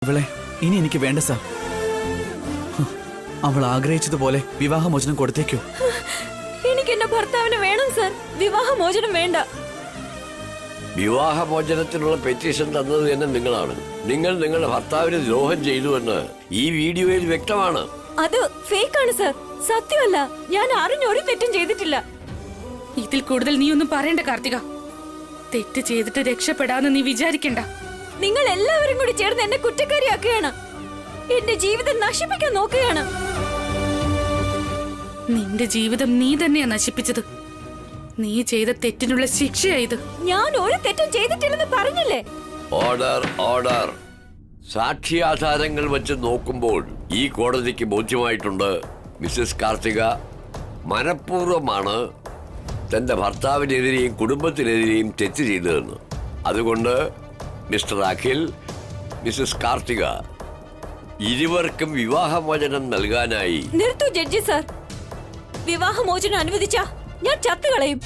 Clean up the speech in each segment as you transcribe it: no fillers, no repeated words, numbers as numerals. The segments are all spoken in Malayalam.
ഇവളെ ഇനി എനിക്ക് വേണ്ട സാർ. അവൾ ആഗ്രഹിച്ചതുപോലെ വിവാഹമോചനം കൊടുത്തേക്കോ? എനിക്ക് എന്റെ ഭർത്താവിനെ വേണം സാർ, വിവാഹമോചനം വേണ്ട. വിവാഹമോചനത്തിനുള്ള പെറ്റീഷൻ തന്നത് തന്നെ നിങ്ങളാണ്. നിങ്ങൾ നിങ്ങളുടെ ഭർത്താവിന് ദ്രോഹം ചെയ്തുവെന്ന് ഈ വീഡിയോയിൽ വ്യക്തമാണ്. അത് ഫേക്കാണ് സാർ, സത്യമല്ല. ഞാൻ അറിഞ്ഞൊരു തെറ്റും ചെയ്തിട്ടില്ല. ഇതിൽ കൂടുതൽ നീ ഒന്നും പറയണ്ട കാർത്തിക. തെറ്റ് ചെയ്തിട്ട് രക്ഷപ്പെടാന്ന് നീ വിചാരിക്കണ്ട. നിങ്ങൾ എല്ലാവരും കൂടി ചേർന്ന് എന്നെ കുറ്റക്കാരിയാക്കുകയാണ്. എന്റെ ജീവിതം നശിപ്പിക്കാൻ നോക്കുകയാണ്. നിന്റെ ജീവിതം നീ തന്നെയാ നശിപ്പിച്ചത്. നീ ചെയ്ത തെറ്റിനുള്ള ശിക്ഷയായത്. ഞാൻ ഒരു തെറ്റും ചെയ്തിട്ടില്ലെന്ന് പറഞ്ഞില്ലേ? Order, order. സാക്ഷിയാധാരങ്ങൾ വെച്ച് നോക്കുമ്പോൾ ഈ കോടതിക്ക് ബോധ്യമായിട്ടുണ്ട് മിസ്സസ് കാർത്തിക മനഃപൂർവ്വമാണ് തന്റെ ഭർത്താവിനെതിരെയും കുടുംബത്തിനെതിരെയും തെറ്റ് ചെയ്തതെന്ന്. അതുകൊണ്ട് മിസ്റ്റർ അഖിൽ, മിസ്സസ് കാർത്തിക, ഇരുവർക്കും വിവാഹമോചനം നൽകാനായി. നിർത്തൂ ജഡ്ജി സാർ. വിവാഹമോചനം അനുവദിച്ചാ ഞാൻ ചത്തുകളയും.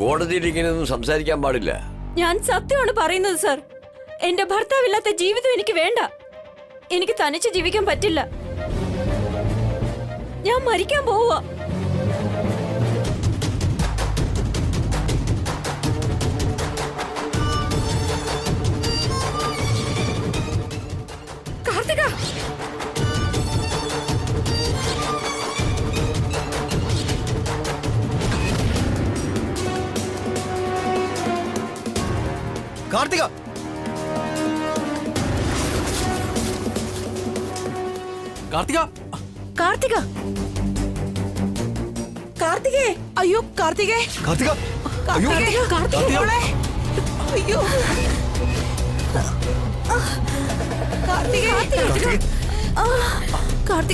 കോടതിയിൽ ഇങ്ങനെയൊന്നും സംസാരിക്കാൻ പാടില്ല. ഞാൻ സത്യമാണ് പറയുന്നത് സാർ. എന്റെ ഭർത്താവില്ലാത്ത ജീവിതം എനിക്ക് വേണ്ട. എനിക്ക് തനിച്ച് ജീവിക്കാൻ പറ്റില്ല. ഞാൻ മരിക്കാൻ പോവുക. കാർത്തിക, കാർത്തിക, കാർത്തിക, കാർത്തിക, കാർത്തികേ, അയ്യോ കാർത്തികേ, കാർത്തിക, അയ്യോ, കാർത്തികേ, അയ്യോ, കാർത്തികേ, കാർത്തിക,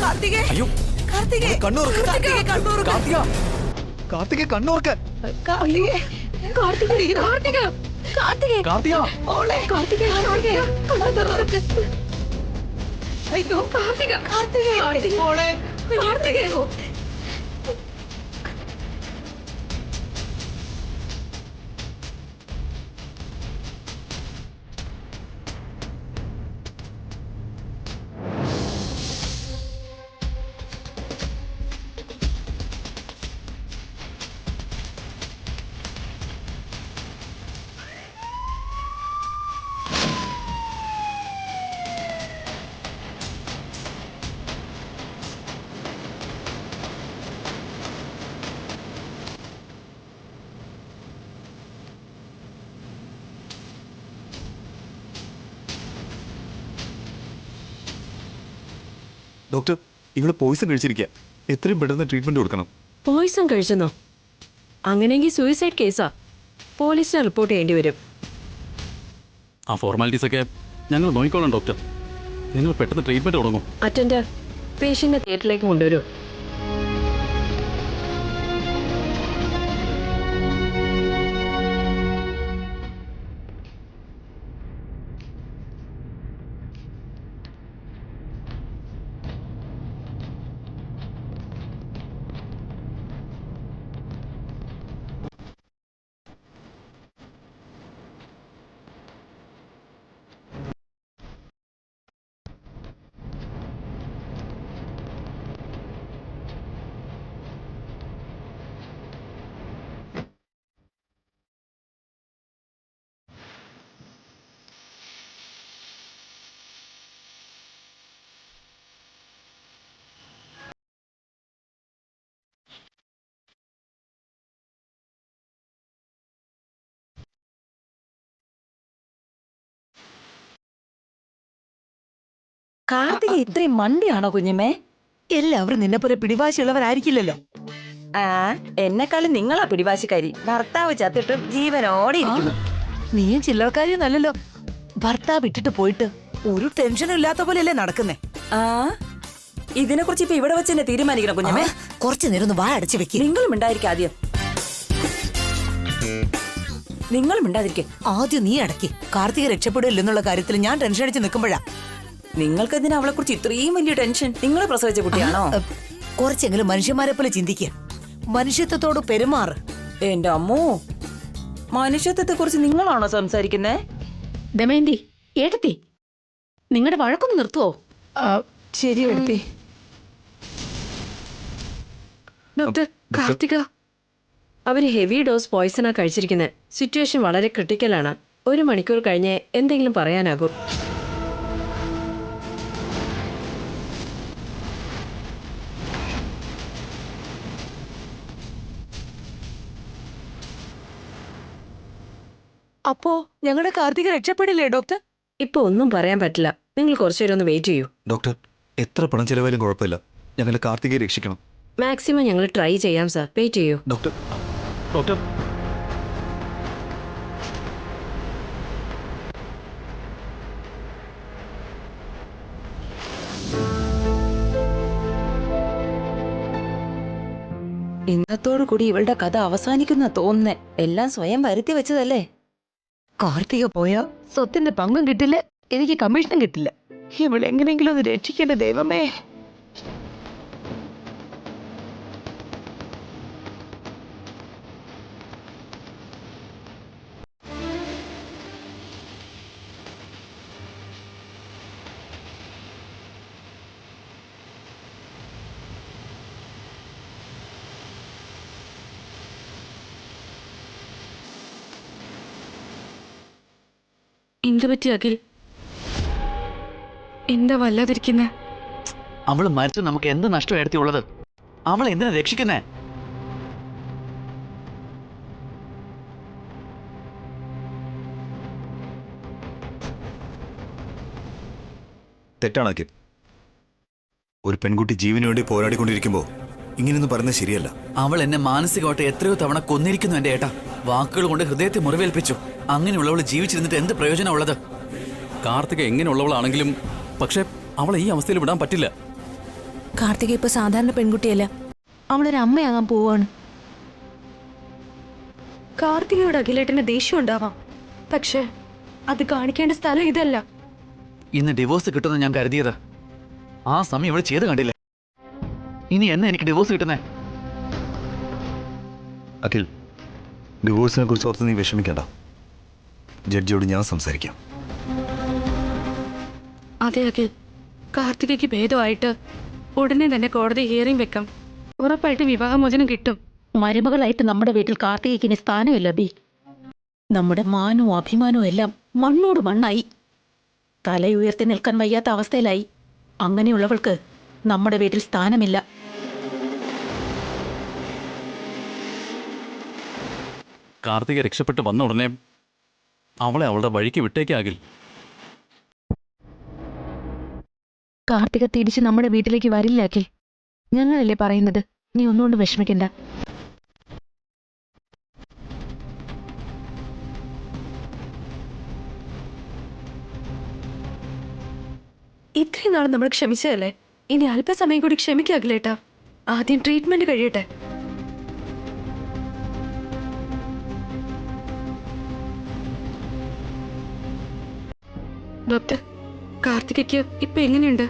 കാർത്തികേ, അയ്യോ, കാർത്തികേ, കണ്ണൂർക്ക്, കാർത്തികേ, കണ്ണൂർക്ക്, കാർത്തിക, കാർത്തിക, കണ്ണൂർക്ക്, കാർത്തികേ, കാർത്തികേ, കാർത്തിക, കാർത്തികേ, കാർത്തിക, ഓളെ, കാർത്തികേ, കാർത്തികേ, കണ്ണൂർക്ക്, അയ്യോ, കാർത്തിക, കാർത്തികേ, ഓളെ, കാർത്തികേ. ഡോക്ടർ, ഇവിടെ പോയിസൺ കഴിച്ചിരിക്കുക. എത്രയും പെട്ടെന്ന് ട്രീറ്റ്മെന്റ് കൊടുക്കണം. പോയിസൺ കഴിച്ചെന്നോ? അങ്ങനെയെങ്കിൽ സൂയിസൈഡ് കേസാ. പോലീസിനെ റിപ്പോർട്ട് ചെയ്യേണ്ടി വരും. ആ ഫോർമാലിറ്റീസ് ഒക്കെ ഞങ്ങൾ നോക്കിക്കോളാം ഡോക്ടർ. നിങ്ങൾ പെട്ടെന്ന് ട്രീറ്റ്മെന്റ് തുടങ്ങും. അറ്റൻഡർ, പേഷ്യന്റിനെ തിയേറ്ററിലേക്ക് കൊണ്ടുവരൂ. കാർത്തിക ഇത്രയും മണ്ടിയാണോ കുഞ്ഞമ്മേ? എല്ലാവരും നിന്നെ പോലെ പിടിവാശിയുള്ളവരായിരിക്കില്ലല്ലോ. ആ, എന്നെക്കാളും നിങ്ങളാ പിടിവാശിക്കാരി. ഭർത്താവ് ചത്തിട്ടും ജീവനോടെ ഇരിക്കുന്നു. നീയും ചില്ലറക്കാരിയൊന്നല്ലല്ലോ. ഭർത്താവ് ഇട്ടിട്ട് പോയിട്ട് ഒരു ടെൻഷനും ഇല്ലാത്ത പോലെയല്ലേ നടക്കുന്നേ? ആ, ഇതിനെ കുറിച്ച് ഇപ്പൊ ഇവിടെ വെച്ച് തന്നെ തീരുമാനിക്കണം കുഞ്ഞമ്മേ. കുറച്ചു നേരം ഒന്ന് വാ അടച്ചു വെക്ക്. നിങ്ങളും ഉണ്ടായിരിക്കും ആദ്യം. നിങ്ങളും ഉണ്ടാതിരിക്കെ. ആദ്യം നീ അടക്കി. കാർത്തിക രക്ഷപ്പെടില്ലെന്നുള്ള കാര്യത്തിൽ ഞാൻ ടെൻഷൻ അടിച്ച് നിൽക്കുമ്പോഴാ. നിങ്ങൾക്ക് എന്തിനാ അവളെ കുറിച്ച് ഇത്രയും വലിയ ടെൻഷൻ? നിങ്ങൾ പ്രസവിച്ച കുട്ടിയാണോ? കുറച്ചെങ്കിലും മനുഷ്യന്മാരെ പോലെ ചിന്തിക്കുക, മനുഷ്യത്വത്തോട് പെരുമാറ്. എന്റെ അമ്മോ, മനുഷ്യത്വത്തെ കുറിച്ച് നിങ്ങളാണോ സംസാരിക്കുന്നേ? ദമയന്തി, ഏട്ടത്തി, നിങ്ങളുടെ വഴക്കൊന്ന് നിർത്തുവോ? ശരി എടുത്തി. ഡോക്ടർ കാർത്തിക, അവര് ഹെവി ഡോസ് പോയ്സണാ കഴിച്ചിരിക്കുന്നത്. സിറ്റുവേഷൻ വളരെ ക്രിട്ടിക്കലാണ്. 1 മണിക്കൂർ കഴിഞ്ഞ് എന്തെങ്കിലും പറയാനാകും. അപ്പോ ഞങ്ങളുടെ കാർത്തിക രക്ഷപ്പെടില്ലേ ഡോക്ടർ? ഇപ്പൊ ഒന്നും പറയാൻ പറ്റില്ല. നിങ്ങൾ കുറച്ചുനേരം ഒന്ന് വെയിറ്റ് ചെയ്യൂ. ഡോക്ടർ, എത്ര പണം ചെലവായാലും കുഴപ്പമില്ല, ഞങ്ങളുടെ കാർത്തികയെ രക്ഷിക്കണം. മാക്സിമം ഞങ്ങൾ ട്രൈ ചെയ്യാം സാർ. വെയിറ്റ് ചെയ്യൂ. ഡോക്ടർ, ഡോക്ടർ, ഇന്നത്തോടു കൂടി ഇവളുടെ കഥ അവസാനിക്കുന്ന തോന്നുന്നേ. എല്ലാം സ്വയം വരുത്തി വെച്ചതല്ലേ. കാർത്തിക പോയാ സ്വത്തിന്റെ പങ്കും കിട്ടില്ല, എനിക്ക് കമ്മീഷനും കിട്ടില്ല. ഇവളെങ്ങനെങ്കിലും ഒന്ന് രക്ഷിക്കേണ്ട ദൈവമേ. എന്ത് പറ്റി അഖിൽ? എന്താ വല്ലാതിരിക്കുന്നേ? അവള് മരിച്ചു നമുക്ക് എന്ത് നഷ്ടം എടുത്തിയുള്ളത്? അവളെ എന്തിനാ രക്ഷിക്കുന്നേ? തെറ്റാണാക്കി. ഒരു പെൺകുട്ടി ജീവന് വേണ്ടി പോരാടിക്കൊണ്ടിരിക്കുമ്പോൾ ഇങ്ങനെയൊന്നും പറയുന്നത് ശരിയല്ല. അവൾ എന്നെ മാനസികമായിട്ട് എത്രയോ തവണ കൊന്നിരിക്കുന്നു എന്റെ ഏട്ടാ. വാക്കുകൾ കൊണ്ട് ഹൃദയത്തെ മുറിവേൽപ്പിച്ചു. അങ്ങനെയുള്ളവൾ ജീവിച്ചിരുന്നിട്ട് എന്ത് പ്രയോജനമുള്ളത്? കാർത്തിക എങ്ങനെയുള്ളവളാണെങ്കിലും പക്ഷെ അവളെ ഈ അവസ്ഥയിൽ വിടാൻ പറ്റില്ല. കാർത്തിക ഇപ്പൊ സാധാരണ പെൺകുട്ടിയല്ല, അവളൊരു അമ്മയാകാൻ പോവാണ്. കാർത്തികയോട് അഖിലേട്ടന് ദേഷ്യം ഉണ്ടാവാം, പക്ഷെ അത് കാണിക്കേണ്ട സ്ഥലം ഇതല്ല. ഇന്ന് ഡിവോഴ്സ് കിട്ടുമെന്ന് ഞാൻ കരുതിയത്. ആ സമയം ഇവിടെ ചെയ്ത് കണ്ടില്ലേ? ഇനി എന്നാ എനിക്ക് ഡിവോഴ്സ് കിട്ടുന്നേ? അഖിൽ, ഡിവോഴ്സിനെ കുറിച്ച് ഓർത്ത് നീ വിഷമിക്കണ്ട. ജഡ്ജിയോട് ഞാൻ സംസാരിക്കാം. അതെ അഖിൽ, കാർത്തികയ്ക്ക് ഭേദമായിട്ട് ഉടനെ തന്നെ കോടതി ഹിയറിംഗ് വെക്കാം. ഉറപ്പായിട്ട് വിവാഹമോചനം കിട്ടും. മരുമകളായിട്ട് നമ്മുടെ വീട്ടിൽ കാർത്തികയ്ക്ക് ഇനി സ്ഥാനമില്ല ബി. നമ്മുടെ മാനവും അഭിമാനവും എല്ലാം മണ്ണോട് മണ്ണായി. തലയുയർത്തി നിൽക്കാൻ വയ്യാത്ത അവസ്ഥയിലായി. അങ്ങനെയുള്ളവൾക്ക് നമ്മുടെ വീട്ടിൽ സ്ഥാനമില്ല. കാർത്തിക രക്ഷപ്പെട്ട് വന്ന ഉടനെ അവളെ അവളുടെ വഴിക്ക് വിട്ടേക്കാകിൽ. കാർത്തിക തിരിച്ച് നമ്മുടെ വീട്ടിലേക്ക് വരില്ല അഖിൽ. ഞങ്ങളല്ലേ പറയുന്നത്, നീ ഒന്നുകൊണ്ട് വിഷമിക്കണ്ട. ഇത്രയും നാൾ നമ്മൾ ക്ഷമിച്ചതല്ലേ, ഇനി അല്പസമയം കൂടി ക്ഷമിക്കാകില്ലേട്ടാ. ആദ്യം ട്രീറ്റ്മെന്റ് കഴിയട്ടെ. ഡോക്ടർ, കാർത്തികയ്ക്ക് ഇപ്പൊ എങ്ങനെയുണ്ട്?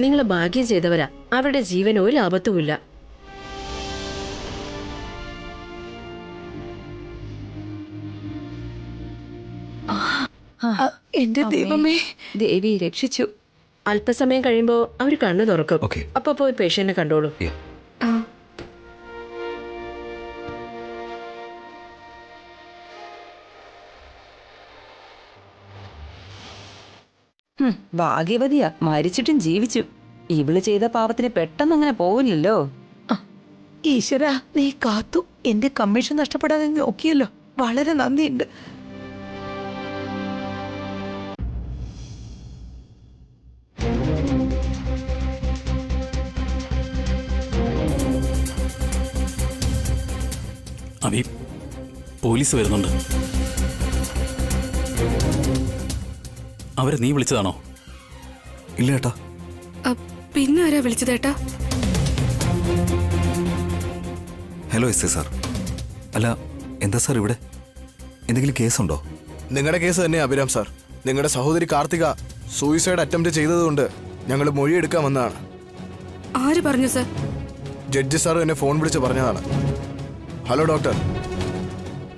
നിങ്ങൾ ഭാഗ്യം ചെയ്തവരാ. അവരുടെ ജീവൻ ഒരു ആപത്തുമില്ല. എന്റെ ദൈവമേ, ദേവി രക്ഷിച്ചു. അല്പസമയം കഴിയുമ്പോൾ അവർ കണ്ണു തുറക്കും. Okay. അപ്പൊ പോയി പേഷ്യന്റിനെ കണ്ടോളൂ. ആ, ഭാഗ്യവതിയാ, മരിച്ചിട്ടും ജീവിച്ചു. ഇവള് ചെയ്ത പാപത്തിന് പെട്ടെന്ന് അങ്ങനെ പോവില്ലല്ലോ. ഈശ്വര, നീ കാത്തു. എന്റെ കമ്മീഷൻ നഷ്ടപ്പെടാതെ നോക്കിയല്ലോ. വളരെ നന്ദിയുണ്ട്. അഭി, പോലീസ് വരുന്നുണ്ട്. അവരെ നീ വിളിച്ചതാണോ? ഇല്ല ഏട്ടാ. പിന്നെ ആരാ വിളിച്ചതേട്ടാ? Hello S I sir. അല്ല, എന്താ സാർ ഇവിടെ? എന്തെങ്കിലും കേസുണ്ടോ? നിങ്ങളുടെ കേസ് തന്നെ അഭിരാം സാർ. നിങ്ങളുടെ സഹോദരി കാർത്തിക സൂയിസൈഡ് അറ്റംപ്റ്റ് ചെയ്തതുകൊണ്ട് ഞങ്ങൾ മൊഴിയെടുക്കാൻ വന്നതാണ്. ആര് പറഞ്ഞു സർ? ജഡ്ജി സാർ എന്നെ ഫോൺ വിളിച്ച് പറഞ്ഞതാണ്. Hello doctor,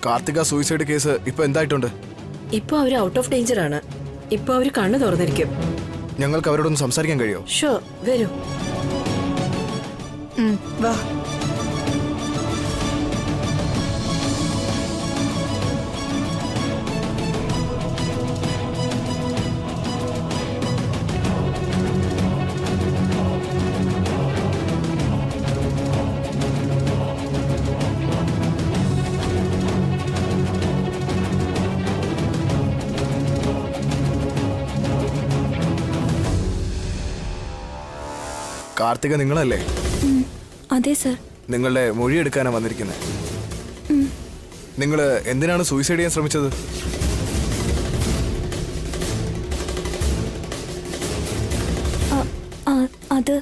Karthika suicide case ഇപ്പൊ എന്തായിട്ടുണ്ട്? ഇപ്പൊ അവര് ഔട്ട് ഓഫ് ഡേഞ്ചർ ആണ്. ഇപ്പൊ അവര് കണ്ണു തുറന്നിരിക്കും. ഞങ്ങൾക്ക് അവരോടൊന്ന് സംസാരിക്കാൻ കഴിയോ? ഷോ, വരൂ. വാ. കാർത്തിക നിങ്ങളല്ലേ? അതെ സർ. നിങ്ങളുടെ മൊഴി എടുക്കാനാണ് വന്നിരിക്കുന്നത്. നിങ്ങൾ എന്തിനാണ് സൂയിസൈഡ് ചെയ്യാൻ ശ്രമിച്ചത്? അത്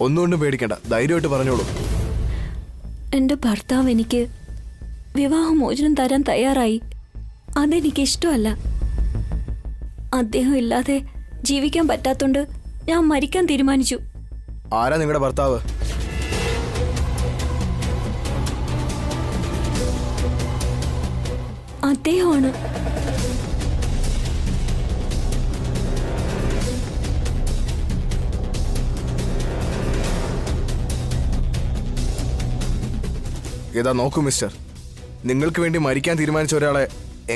ഒന്നുകൊണ്ടും പേടിക്കണ്ട, ധൈര്യമായിട്ട് പറഞ്ഞോളൂ. എന്റെ ഭർത്താവ് എനിക്ക് വിവാഹമോചനം തരാൻ തയ്യാറായി. അതെനിക്ക് ഇഷ്ടമല്ല. അദ്ദേഹം ഇല്ലാതെ ജീവിക്കാൻ പറ്റാത്തോണ്ട് ഞാൻ മരിക്കാൻ തീരുമാനിച്ചു. ആരാ നിങ്ങളുടെ ഭർത്താവ്? അദ്ദേഹമാണ്. ഇതാ നോക്കൂ മിസ്റ്റർ, നിങ്ങൾക്ക് വേണ്ടി മരിക്കാൻ തീരുമാനിച്ച ഒരാളെ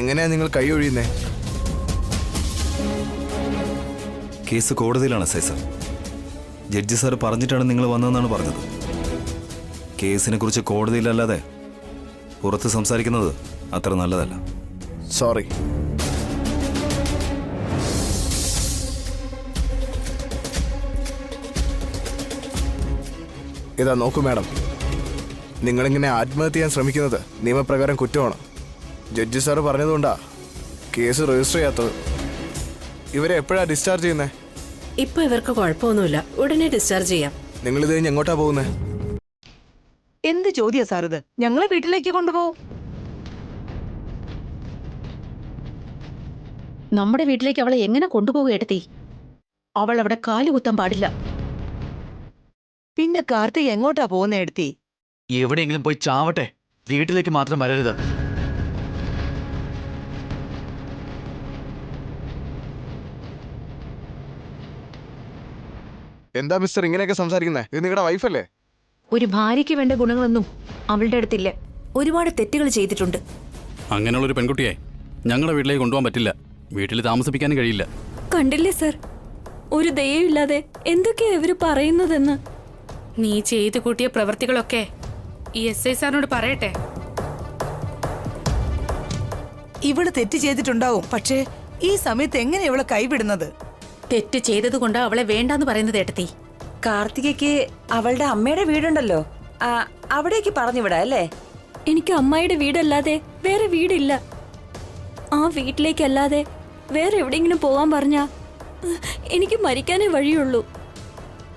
എങ്ങനെയാ നിങ്ങൾ കൈ ഒഴിയുന്നേ? കേസ് കോടതിയിലാണ് സർ. ജഡ്ജി സാർ പറഞ്ഞിട്ടാണ് നിങ്ങൾ വന്നതെന്നാണ് പറഞ്ഞത്. കേസിനെ കുറിച്ച് കോടതിയിലല്ലാതെ പുറത്ത് സംസാരിക്കുന്നത് അത്ര നല്ലതല്ല. സോറി. ഇതാ നോക്കൂ മാഡം, നിങ്ങളിങ്ങനെ ആത്മഹത്യ ചെയ്യാൻ ശ്രമിക്കുന്നത് നിയമപ്രകാരം കുറ്റമാണ്. ജഡ്ജി സാറ് പറഞ്ഞതുകൊണ്ടാ കേസ് രജിസ്റ്റർ ചെയ്യാത്തത്. ഇവരെ എപ്പോഴാ ഡിസ്ചാർജ് ചെയ്യുന്നേ? ഇപ്പൊ ഇവർക്ക് കുഴപ്പമൊന്നുമില്ല, ഉടനെ ഡിസ്ചാർജ് ചെയ്യാം. നിങ്ങളിത് കഴിഞ്ഞ് എങ്ങോട്ടാ പോകുന്നേ? എന്ത് ചോദ്യാ സാർ ഇത്? ഞങ്ങളെ വീട്ടിലേക്ക് കൊണ്ടുപോകും. നമ്മുടെ വീട്ടിലേക്ക് അവളെ എങ്ങനെ കൊണ്ടുപോകുക എടുത്തി? അവൾ അവിടെ കാലുകുത്താൻ പാടില്ല. പിന്നെ കാർത്തിക് എങ്ങോട്ടാ പോകുന്ന എടുത്തി? എവിടെയെങ്കിലും പോയി ചാവട്ടെ, വീട്ടിലേക്ക് മാത്രം വരരുത്. എന്താ മിസ്റ്റർ ഇങ്ങനെയൊക്കെ സംസാരിക്കുന്നേ? ഇത് നിങ്ങളുടെ വൈഫല്ലേ? ഒരു ഭാര്യയ്ക്ക് വേണ്ട ഗുണങ്ങളൊന്നും അവളുടെ അടുത്തില്ല. ഒരുപാട് തെറ്റുകൾ ചെയ്തിട്ടുണ്ട്. അങ്ങനെയുള്ളൊരു പെൺകുട്ടിയെ ഞങ്ങളുടെ വീട്ടിലേക്ക് കൊണ്ടുപോകാൻ പറ്റില്ല. വീട്ടിൽ താമസിപ്പിക്കാനും കഴിയില്ല. കണ്ടില്ലേ സർ, ഒരു ദയവില്ലാതെ എന്തൊക്കെയാ ഇവര് പറയുന്നതെന്ന്. നീ ചെയ്തു കൂട്ടിയ പ്രവൃത്തികളൊക്കെ ഈ SI സാറിനോട് പറയട്ടെ. ഇവള് തെറ്റ് ചെയ്തിട്ടുണ്ടാവും, പക്ഷേ ഈ സമയത്ത് എങ്ങനെ ഇവളെ കൈവിടുന്നത്? തെറ്റ് ചെയ്തതുകൊണ്ട് അവളെ വേണ്ടാന്ന് പറയുന്നത് എടുത്തി. കാർത്തികയ്ക്ക് അവളുടെ അമ്മയുടെ വീടുണ്ടല്ലോ, അവിടേക്ക് പറഞ്ഞു വിടാ അല്ലേ? എനിക്ക് അമ്മായിയുടെ വീടല്ലാതെ വേറെ വീടില്ല. ആ വീട്ടിലേക്കല്ലാതെ വേറെ എവിടെയെങ്കിലും പോവാൻ പറഞ്ഞാ എനിക്ക് മരിക്കാനേ വഴിയുള്ളൂ.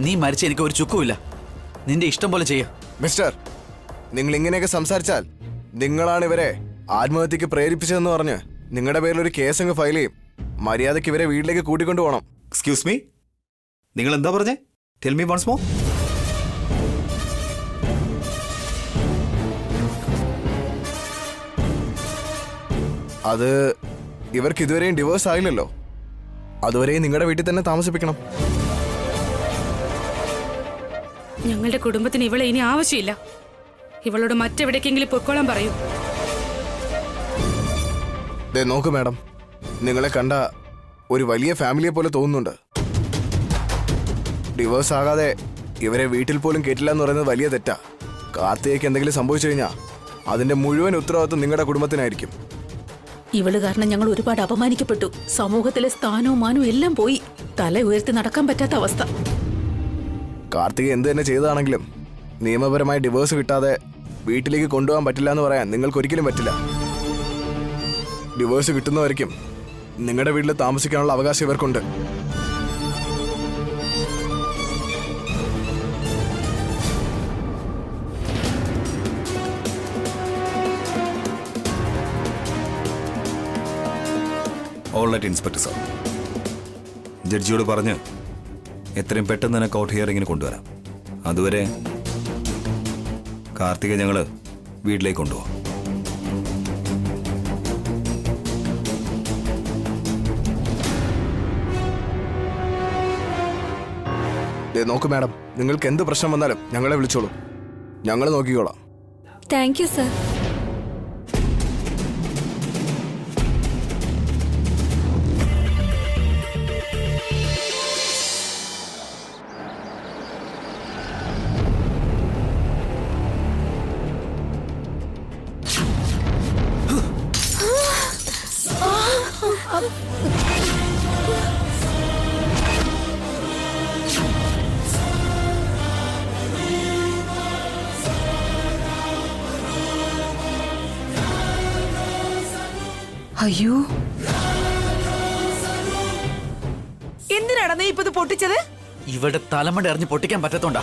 നീ മരിച്ച എനിക്ക് ഒരു ചുക്കുമില്ല. നിന്റെ ഇഷ്ടം പോലെ ചെയ്യാം. മിസ്റ്റർ, നിങ്ങൾ ഇങ്ങനെയൊക്കെ സംസാരിച്ചാൽ നിങ്ങളാണ് ഇവരെ ആത്മഹത്യക്ക് പ്രേരിപ്പിച്ചതെന്ന് പറഞ്ഞ് നിങ്ങളുടെ പേരിൽ ഒരു കേസ് അങ്ങ് ഫയൽ ചെയ്യും. മര്യാദയ്ക്ക് ഇവരെ വീട്ടിലേക്ക് കൂട്ടിക്കൊണ്ടു പോകണം. എക്സ്ക്യൂസ് മീ, നിങ്ങൾ എന്താ പറഞ്ഞേ? Tell me once more. അത് ഇവർക്ക് ഇതുവരെയും ഡിവോഴ്സ് ആയില്ലല്ലോ. അതുവരെയും നിങ്ങളുടെ വീട്ടിൽ തന്നെ താമസിപ്പിക്കണം. ഞങ്ങളുടെ കുടുംബത്തിന് ഇവളെ ഇനി ആവശ്യമില്ല. ഇവളോട് മറ്റെവിടേക്കെങ്കിലും പൊക്കോളാൻ പറയൂ. ദേ നോക്കൂ മാഡം, നിങ്ങളെ കണ്ട ഒരു വലിയ ഫാമിലിയെ പോലെ തോന്നുന്നുണ്ട്. ഡിവോഴ്സ് ആകാതെ ഇവരെ വീട്ടിൽ പോലും കേട്ടില്ല എന്ന് പറയുന്നത് വലിയ തെറ്റാ. കാർത്തികയ്ക്ക് എന്തെങ്കിലും സംഭവിച്ചു കഴിഞ്ഞാൽ അതിന്റെ മുഴുവൻ ഉത്തരവാദിത്വം നിങ്ങളുടെ കുടുംബത്തിനായിരിക്കും. ഇവള് കാരണം ഞങ്ങൾ ഒരുപാട് അപമാനിക്കപ്പെട്ടു. സമൂഹത്തിലെ സ്ഥാനവും മാനവും എല്ലാം പോയി. തല ഉയർത്തി നടക്കാൻ പറ്റാത്ത അവസ്ഥ. കാർത്തിക എന്ത് തന്നെ ചെയ്തതാണെങ്കിലും നിയമപരമായി ഡിവോഴ്സ് കിട്ടാതെ വീട്ടിലേക്ക് കൊണ്ടുപോകാൻ പറ്റില്ല എന്ന് പറയാൻ നിങ്ങൾക്ക് ഒരിക്കലും പറ്റില്ല. ഡിവോഴ്സ് കിട്ടുന്നവരേക്കും നിങ്ങളുടെ വീട്ടിൽ താമസിക്കാനുള്ള അവകാശം ഇവർക്കുണ്ട്. ഓൾ റൈറ്റ് ഇൻസ്പെക്ടർ സാർ, ജഡ്ജിയോട് പറഞ്ഞ് എത്രയും പെട്ടെന്ന് തന്നെ കോർട്ട് ഹിയറിങ്ങിന് കൊണ്ടുവരാം. അതുവരെ കാർത്തികെ ഞങ്ങൾ വീട്ടിലേക്ക് കൊണ്ടുപോകാം. നോക്കൂ മാഡം, നിങ്ങൾക്ക് എന്ത് പ്രശ്നം വന്നാലും ഞങ്ങളെ വിളിച്ചോളൂ, ഞങ്ങൾ നോക്കിക്കോളാം. Thank you sir. അയ്യോ, എന്തിനാണ് നീ ഇപ്പൊ ഇത് പൊട്ടിച്ചത്? ഇവിടെ തലമണ്ട എറിഞ്ഞ് പൊട്ടിക്കാൻ പറ്റത്തോണ്ടാ.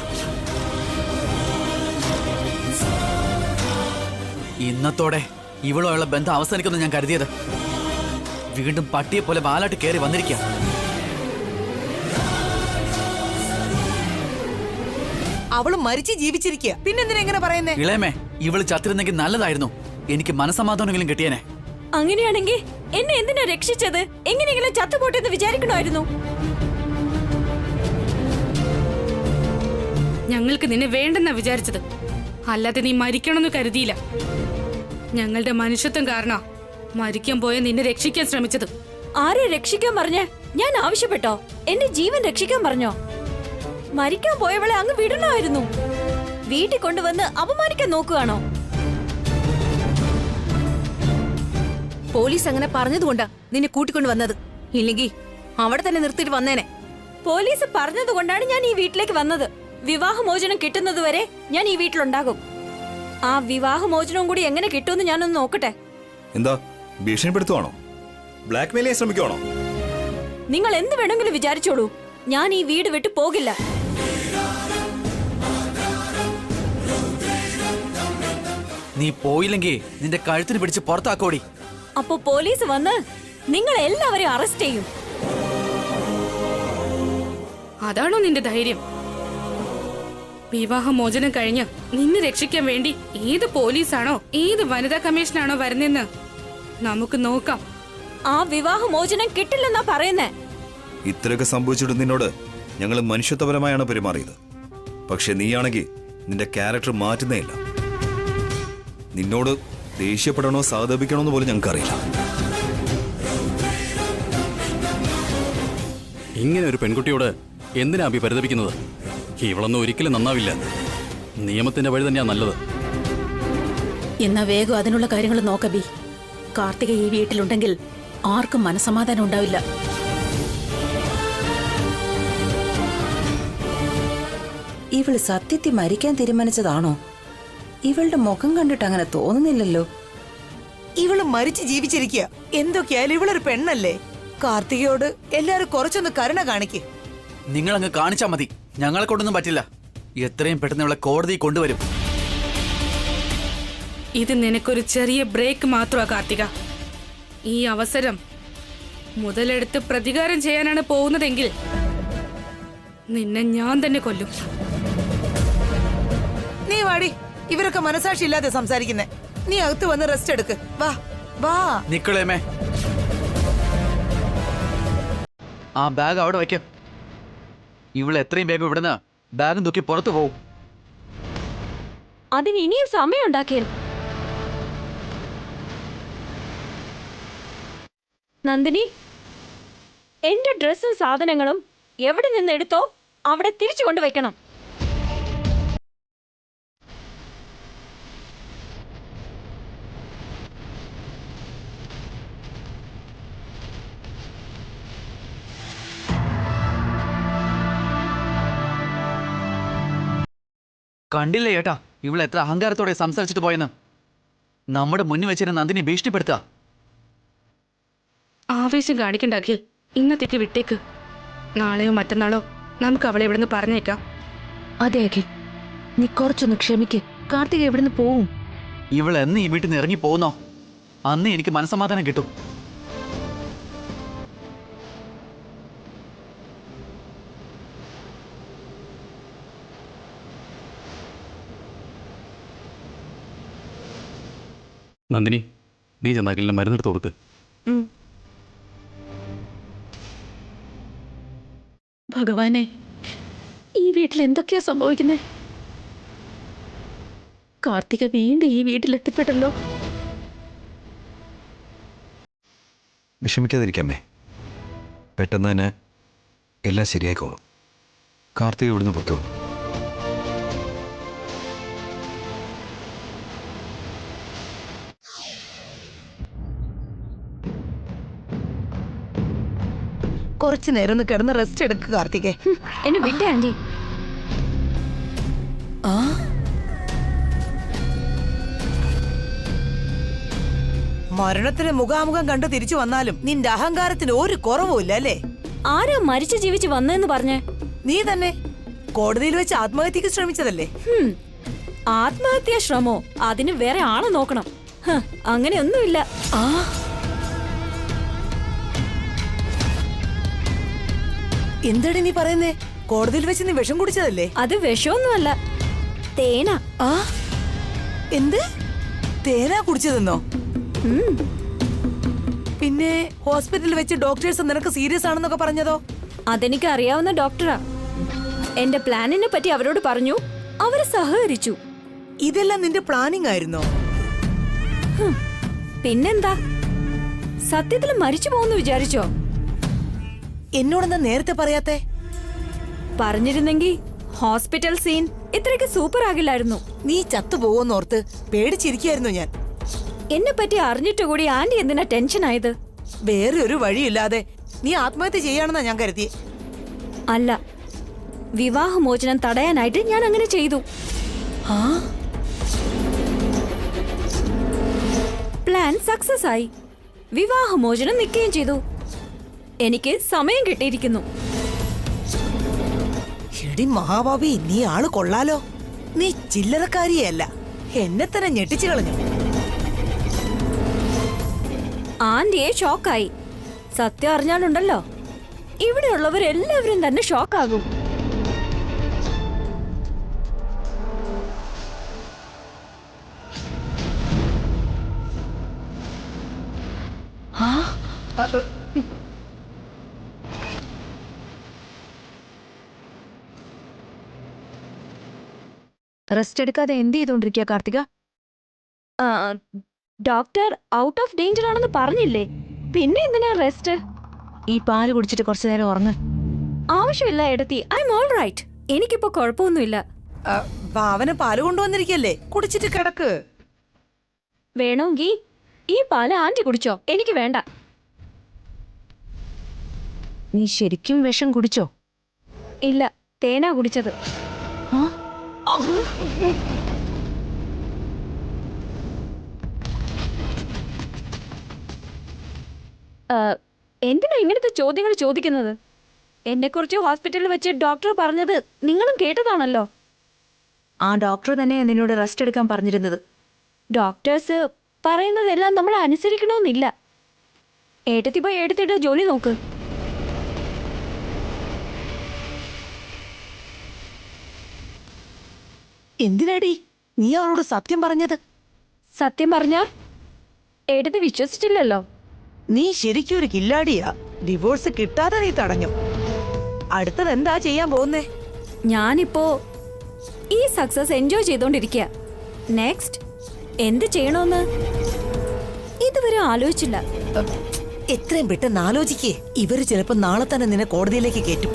ഇന്നത്തോടെ ഇവളുമായുള്ള ബന്ധം അവസാനിക്കുമെന്ന് ഞാൻ കരുതിയത്. വീണ്ടും പട്ടിയെ പോലെ വാലാട്ട് കയറി വന്നിരിക്കുക. അവള് മരിച്ച് ജീവിച്ചിരിക്കുക, പിന്നെന്തിനാ എങ്ങനെ പറയുന്നേ? ഇളയമേ, ഇവള് ചത്തിരുന്നെങ്കിൽ നല്ലതായിരുന്നു. എനിക്ക് മനസമാധാനമെങ്കിലും കിട്ടിയേനെ. അങ്ങനെയാണെങ്കിൽ എന്നെ എന്തിനാ രക്ഷിച്ചത്? എങ്ങനെയെങ്കിലും ചത്തുപോട്ടെന്ന് വിചാരിക്കണമായിരുന്നു. ഞങ്ങൾക്ക് നിന്നെ വേണ്ടെന്നാ വിചാരിച്ചത്, അല്ലാതെ നീ മരിക്കണമെന്ന് കരുതിയില്ല. ഞങ്ങളുടെ മനുഷ്യത്വം കാരണം മരിക്കാൻ പോയ നിന്നെ രക്ഷിക്കാൻ ശ്രമിച്ചത്. ആരെ രക്ഷിക്കാൻ പറഞ്ഞ? ഞാൻ ആവശ്യപ്പെട്ടോ? എന്റെ ജീവൻ രക്ഷിക്കാൻ പറഞ്ഞോ? മരിക്കാൻ പോയവളെ അങ്ങ് വിടണമായിരുന്നു. വീട്ടിൽ കൊണ്ടുവന്ന് അപമാനിക്കാൻ നോക്കുകയാണോ? പോലീസ് അങ്ങനെ പറഞ്ഞതുകൊണ്ടാ നിന്നെ കൂട്ടിക്കൊണ്ട് വന്നത്. ഇല്ലെങ്കിൽ അവിടെ തന്നെ നിർത്തിയിട്ട് വന്നേനെ. പോലീസ് പറഞ്ഞതുകൊണ്ടാണ് ഞാൻ ഈ വീട്ടിലേക്ക് വന്നത്. വിവാഹമോചനം കിട്ടുന്നതുവരെ ഞാൻ ഈ വീട്ടിലുണ്ടാകും. ആ വിവാഹമോചനവും കൂടി എങ്ങനെ കിട്ടുമെന്ന് ഞാനൊന്ന് നോക്കട്ടെ. എന്താ ഭീഷണിപ്പെടുത്തുവാണോ? ബ്ലാക്ക് മെയിൽ ചെയ്യാൻ ശ്രമിക്കുവാണോ? നിങ്ങൾ എന്ത് വേണമെങ്കിലും വിചാരിച്ചോളൂ, ഞാൻ ഈ വീട് വിട്ടു പോകില്ല. നീ പോയില്ലെങ്കിൽ നിന്റെ കഴുത്തിന് പിടിച്ച് പുറത്താക്കോടി. അപ്പോ പോലീസ് വന്ന് നിങ്ങൾ എല്ലാവരെയും അറസ്റ്റ് ചെയ്യും. അതാണോ നിന്റെ ധൈര്യം? വിവാഹമോചനം കഴിഞ്ഞ് നിന്നെ രക്ഷിക്കാൻ വേണ്ടി ഏത് പോലീസാണോ ഏത് വനിതാ കമ്മീഷനാണോ വരുന്നെന്ന് നമുക്ക് നോക്കാം. ആ വിവാഹമോചനം കിട്ടില്ലെന്നാ പറയുന്നേ. ഇത്രയൊക്കെ സംഭവിച്ചിട്ട് നിന്നോട് ഞങ്ങൾ മനുഷ്യത്വപരമായാണ് പെരുമാറിയത്. പക്ഷെ നീയാണെങ്കിൽ നിന്റെ ക്യാരക്ടർ മാറ്റുന്നേ ഇല്ല. നിന്നോട് ദേഷ്യപ്പെടണോ സഹതപിക്കണോന്ന് പോലും ഞങ്ങൾക്കറിയില്ല. ഇങ്ങനെ ഒരു പെൺകുട്ടിയോട് എന്തിനാ അഭി പരിതപിക്കുന്നത്? ഇവളൊന്നും ഒരിക്കലും നന്നാവില്ല. നിയമത്തിന്റെ വഴി തന്നെയാ നല്ലത്. എന്നാ വേഗം അതിനുള്ള കാര്യങ്ങൾ നോക്ക ബി. കാർത്തിക ഈ വീട്ടിലുണ്ടെങ്കിൽ ആർക്കും മനസമാധാനം ഉണ്ടാവില്ല. ഇവള് സത്യത്തിൽ മരിക്കാൻ തീരുമാനിച്ചതാണോ? ഇവളുടെ മുഖം കണ്ടിട്ട് അങ്ങനെ തോന്നുന്നില്ലല്ലോ. ഇവള് മരിച്ചു ജീവിച്ചിരിക്കുക. എന്തൊക്കെയായാലും ഇവളൊരു പെണ്ണല്ലേ. കാർത്തികയോട് എല്ലാരും കുറച്ചൊന്ന് കരുണ കാണിക്ക്. നിങ്ങൾ അങ്ങ് കാണിച്ചാ മതി, ഞങ്ങളെ കൊണ്ടൊന്നും പറ്റില്ല. എത്രയും പെട്ടെന്ന് ഇവളെ കോടതിയിൽ കൊണ്ടുവരും. ഇത് നിനക്കൊരു ചെറിയ ബ്രേക്ക് മാത്രമാ കാർത്തിക. ഈ അവസരം മുതലെടുത്ത് പ്രതികാരം ചെയ്യാനാണ് പോകുന്നതെങ്കിൽ നിന്നെ ഞാൻ തന്നെ കൊല്ലും. നീ വാടി, ഇവരൊക്കെ മനസാക്ഷി ഇല്ലാതെ സംസാരിക്കുന്നേ. നീ അകത്ത് വന്ന് റെസ്റ്റ് എടുക്ക്. വാ വാ. നിക്കളേമേ, ആ ബാഗ് അവിടെ വയ്ക്കാം. ഇവള് എത്രയും വേഗം ഇവിടുന്ന് ബാഗും തൂക്കി പുറത്തു പോവും. അതിന് ഇനിയും സമയം ഉണ്ടാക്കിയത്. നന്ദിനി, എന്റെ ഡ്രസ്സും സാധനങ്ങളും എവിടെ നിന്ന് എടുത്തോ അവിടെ തിരിച്ചു കൊണ്ടുവയ്ക്കണം. കണ്ടില്ലേ ഏട്ടാ, ഇവള് എത്ര അഹങ്കാരത്തോടെ സംസാരിച്ചിട്ട് പോയെന്ന്. നമ്മുടെ മുന്നിൽ വെച്ചിരുന്ന നന്ദിനി ഭീഷണിപ്പെടുത്തുക. ആവേശം കാണിക്കണ്ടാക്കിൽ ഇന്നത്തേക്ക് വിട്ടേക്ക്. നാളെയോ മറ്റന്നാളോ നമുക്ക് അവളെ ഇവിടുന്ന് പറഞ്ഞേക്കാം. അതെ അഖിൽ, നീ കുറച്ചൊന്ന് ക്ഷമിക്ക്. കാർത്തിക എവിടുന്ന് പോവും? ഇവൾ എന്ന് ഈ വീട്ടിൽ നിന്ന് ഇറങ്ങി പോകുന്നോ അന്ന് എനിക്ക് മനസ്സമാധാനം കിട്ടും. നന്ദിനി, നീ ചെന്ന് അഖിലിന് മരുന്നെടുത്ത് കൊടുക്ക്. ഭഗവാനെ, ഈ വീട്ടിൽ എന്തൊക്കെയാ സംഭവിക്കുന്നത്? കാർത്തിക വീണ്ടും ഈ വീട്ടിലെത്തിപ്പെട്ടല്ലോ. വിഷമിക്കാതിരിക്കാമേ, പെട്ടെന്ന് തന്നെ എല്ലാം ശരിയായിക്കോളും. കാർത്തിക ഇവിടുന്ന് പുറത്തു. കുറച്ചു നേരം ഒന്ന് കിടന്ന് റെസ്റ്റ് എടുക്കുക കാർത്തികേ. എന്നെ വിട്ടേ ആന്റി. ആ മരണത്തിന് മുഖാമുഖം കണ്ട് തിരിച്ചു വന്നാലും നിന്റെ അഹങ്കാരത്തിന് ഒരു കുറവുമില്ല അല്ലേ? ആരാ മരിച്ചു ജീവിച്ച് വന്നെന്ന് പറഞ്ഞേ? നീ തന്നെ കോടതിയിൽ വെച്ച് ആത്മഹത്യക്ക് ശ്രമിച്ചതല്ലേ? ആത്മഹത്യാ ശ്രമോ? അതിന് വേറെ ആളെ നോക്കണം. അങ്ങനെയൊന്നുമില്ല. ആ എന്താടി നീ പറയുന്നേ? കോടതിയിൽ വെച്ച് നീ വിഷം കുടിച്ചതല്ലേ? അത് വിഷമൊന്നുമല്ല, തേന. ആ എന്ത്? തേനാ കുടിച്ചതെന്നോ? പിന്നെ ഹോസ്പിറ്റലിൽ വെച്ച് ഡോക്ടേഴ്സ് നിനക്ക് സീരിയസ് ആണെന്നൊക്കെ പറഞ്ഞതോ? അതെനിക്ക് അറിയാവുന്ന ഡോക്ടറാ. എന്റെ പ്ലാനിനെ പറ്റി അവരോട് പറഞ്ഞു, അവര് സഹകരിച്ചു. ഇതെല്ലാം നിന്റെ പ്ലാനിങ് ആയിരുന്നോ? പിന്നെന്താ, സത്യത്തിൽ മരിച്ചു പോകുന്നു വിചാരിച്ചോ? എന്നോടെന്താ നേരത്തെ പറയാത്തെ? പറഞ്ഞിരുന്നെങ്കി ഹോസ്പിറ്റൽ സീൻ ഇത്രയ്ക്ക് സൂപ്പർ ആകില്ലായിരുന്നു. നീ ചത്തുപോകുന്നോർത്ത് പേടിച്ചിരിക്കായിരുന്നു ഞാൻ. എന്നെ പറ്റി അറിഞ്ഞിട്ട് കൂടി ആന്റി എന്തിനാ ടെൻഷൻ ആയത്? വേറെ ഒരു വഴിയില്ലാതെ നീ ആത്മഹത്യ ചെയ്യാണെന്നാ ഞാൻ കരുതി. അല്ല, വിവാഹമോചനം തടയാനായിട്ട് ഞാൻ അങ്ങനെ ചെയ്തു. പ്ലാൻ സക്സസ് ആയി. വിവാഹമോചനം നിൽക്കുകയും ചെയ്തു. എനിക്ക് സമയം കിട്ടിയിരിക്കുന്നു. എടി മഹാഭാവി, നീ ആള് കൊള്ളാലോ. നീ ചില്ലറക്കാരിയല്ല, എന്നെ തന്നെ ഞെട്ടിച്ചു കളഞ്ഞു. ആന്റിയെ ഷോക്കായി. സത്യം അറിഞ്ഞാലുണ്ടല്ലോ, ഇവിടെയുള്ളവരെല്ലാവരും തന്നെ ഷോക്കാകും. റെസ്റ്റ് എടുക്കാതെ എന്ത് ചെയ്തോണ്ടിരിക്കുക Karthika? Doctor out of danger ആണെന്ന് പറഞ്ഞില്ലേ, പിന്നെ എന്തിനാ റെസ്റ്റ്? ഈ പാല് കുടിച്ചിട്ട് കുറച്ചു നേരം ഉറങ്ങ്. ആവശ്യമില്ല എടത്തി, ഐ എം ഓൾ റൈറ്റ്. എനിക്കിപ്പോ കുഴപ്പമൊന്നുമില്ല. ഭാവന പാല് കൊണ്ടുവന്നിരിക്കല്ലേ, കുടിച്ചിട്ട് കിടക്ക്. വേണമെങ്കിൽ ഈ പാല് ആന്റി കുടിച്ചോ, എനിക്ക് വേണ്ട. നീ ശരിക്കും വിഷം കുടിച്ചോ? ഇല്ല, തേനാ കുടിച്ചത്. എന്തിനാ ഇങ്ങനത്തെ ചോദ്യങ്ങൾ ചോദിക്കുന്നത്? എന്നെക്കുറിച്ച് ഹോസ്പിറ്റലിൽ വെച്ച് ഡോക്ടർ പറഞ്ഞത് നിങ്ങളും കേട്ടതാണല്ലോ. ആ ഡോക്ടർ തന്നെ നിന്നോട് റെസ്റ്റ് എടുക്കാൻ പറഞ്ഞിരുന്നത്. ഡോക്ടേഴ്സ് പറയുന്നതെല്ലാം നമ്മൾ അനുസരിക്കണമെന്നില്ല. ഏട്ടത്തി പോയി എടുത്തിട്ട് ജോലി നോക്ക്. എന്തിനാടി നീ അവളോട് സത്യം പറഞ്ഞത്? സത്യം പറഞ്ഞാ ഏട്ടത്തി വിശ്വസിച്ചില്ലല്ലോ. നീ ശരിക്കും ഒരു കില്ലാടിയാ. ഡിവോഴ്സ് കിട്ടാതെ നീ തടഞ്ഞു. അടുത്തത് എന്താ ചെയ്യാൻ പോകുന്നേ? ഞാനിപ്പോ ഈ സക്സസ് എൻജോയ് ചെയ്തോണ്ടിരിക്കുക. നെക്സ്റ്റ് എന്ത് ചെയ്യണോന്ന് ഇതുവരെ ആലോചിച്ചില്ല. എത്രയും പെട്ടെന്ന് ആലോചിക്കേ. ഇവര് ചിലപ്പോ നാളെ തന്നെ നിന്നെ കോടതിയിലേക്ക് കയറ്റും.